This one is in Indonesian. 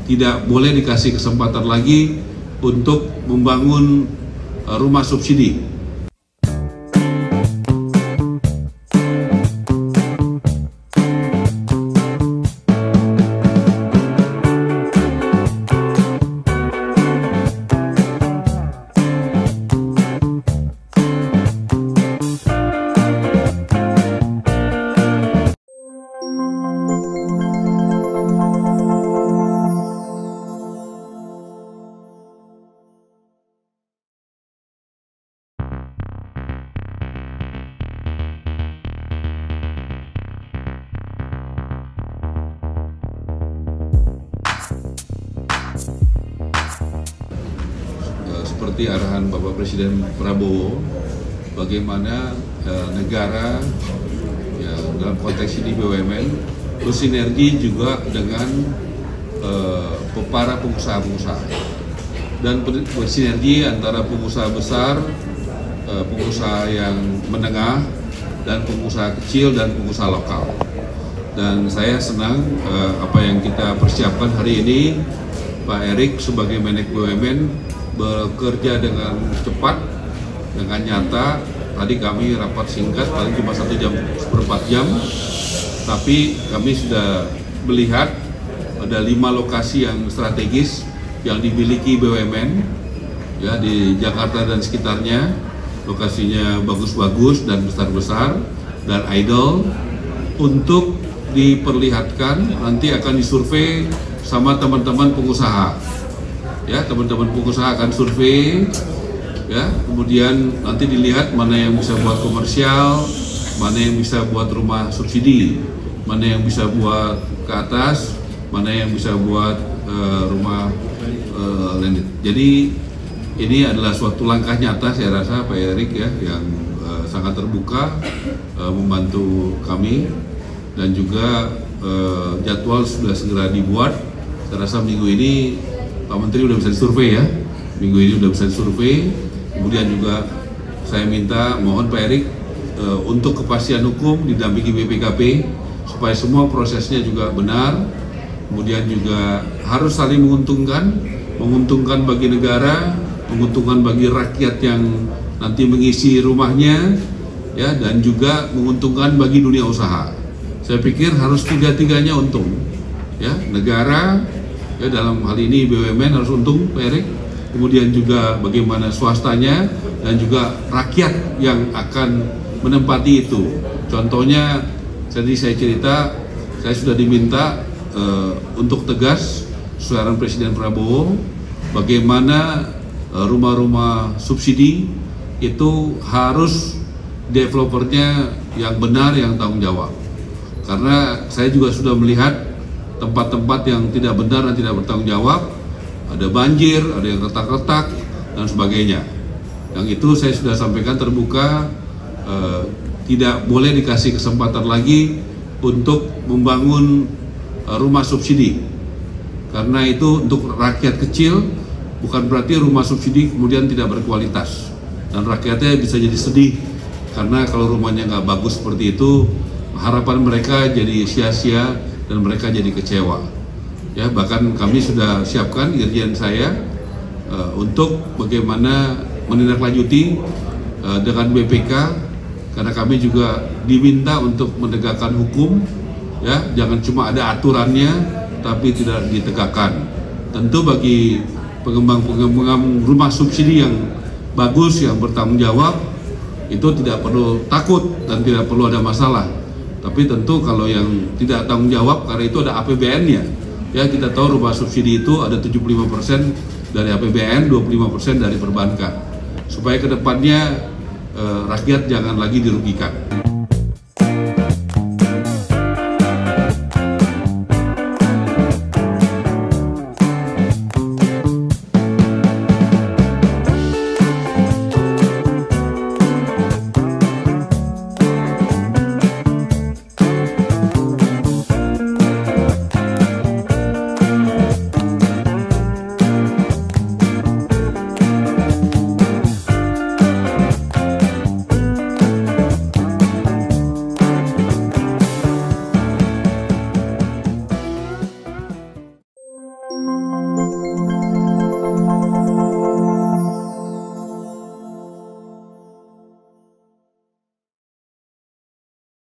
tidak boleh dikasih kesempatan lagi untuk membangun rumah subsidi. Seperti arahan Bapak Presiden Prabowo, bagaimana negara ya, dalam konteks ini BUMN bersinergi juga dengan para pengusaha-pengusaha dan bersinergi antara pengusaha besar, pengusaha yang menengah, dan pengusaha kecil dan pengusaha lokal. Dan saya senang apa yang kita persiapkan hari ini, Pak Erik sebagai Menek BUMN bekerja dengan cepat, dengan nyata. Tadi kami rapat singkat, paling cuma 1 jam, 1/4 jam, tapi kami sudah melihat ada 5 lokasi yang strategis yang dimiliki BUMN ya, di Jakarta dan sekitarnya. Lokasinya bagus-bagus dan besar-besar dan idol, untuk diperlihatkan, nanti akan disurvei sama teman-teman pengusaha. Ya, teman-teman pengusaha akan survei, ya, kemudian nanti dilihat mana yang bisa buat komersial, mana yang bisa buat rumah subsidi, mana yang bisa buat ke atas, mana yang bisa buat rumah landed. Jadi ini adalah suatu langkah nyata, saya rasa Pak Erik ya, yang sangat terbuka membantu kami, dan juga jadwal sudah segera dibuat. Saya rasa minggu ini Pak Menteri udah bisa disurvei ya, minggu ini udah bisa disurvei. Kemudian juga saya mohon Pak Erik untuk kepastian hukum didampingi BPKP supaya semua prosesnya juga benar. Kemudian juga harus saling menguntungkan bagi negara, menguntungkan bagi rakyat yang nanti mengisi rumahnya, ya, dan juga menguntungkan bagi dunia usaha. Saya pikir harus tiga-tiganya untung, ya, negara. Ya, dalam hal ini BUMN harus untung, Pak Erik. Kemudian juga bagaimana swastanya dan juga rakyat yang akan menempati itu. Contohnya, tadi saya cerita, saya sudah diminta untuk tegas suara Presiden Prabowo, bagaimana rumah-rumah subsidi itu harus developernya yang benar, yang tanggung jawab. Karena saya juga sudah melihat tempat-tempat yang tidak benar dan tidak bertanggung jawab, ada banjir, ada yang retak-retak, dan sebagainya. Yang itu saya sudah sampaikan terbuka, tidak boleh dikasih kesempatan lagi untuk membangun rumah subsidi. Karena itu untuk rakyat kecil, bukan berarti rumah subsidi kemudian tidak berkualitas. Dan rakyatnya bisa jadi sedih, karena kalau rumahnya nggak bagus seperti itu, harapan mereka jadi sia-sia, dan mereka jadi kecewa. Ya, bahkan kami sudah siapkan dirjen saya untuk bagaimana menindaklanjuti dengan BPK, karena kami juga diminta untuk menegakkan hukum, ya, jangan cuma ada aturannya tapi tidak ditegakkan. Tentu bagi pengembang rumah subsidi yang bagus, yang bertanggung jawab, itu tidak perlu takut dan tidak perlu ada masalah. Tapi tentu kalau yang tidak tanggung jawab, karena itu ada APBN-nya. Ya, kita tahu rumah subsidi itu ada 75% dari APBN, 25% dari perbankan. Supaya ke depannya rakyat jangan lagi dirugikan.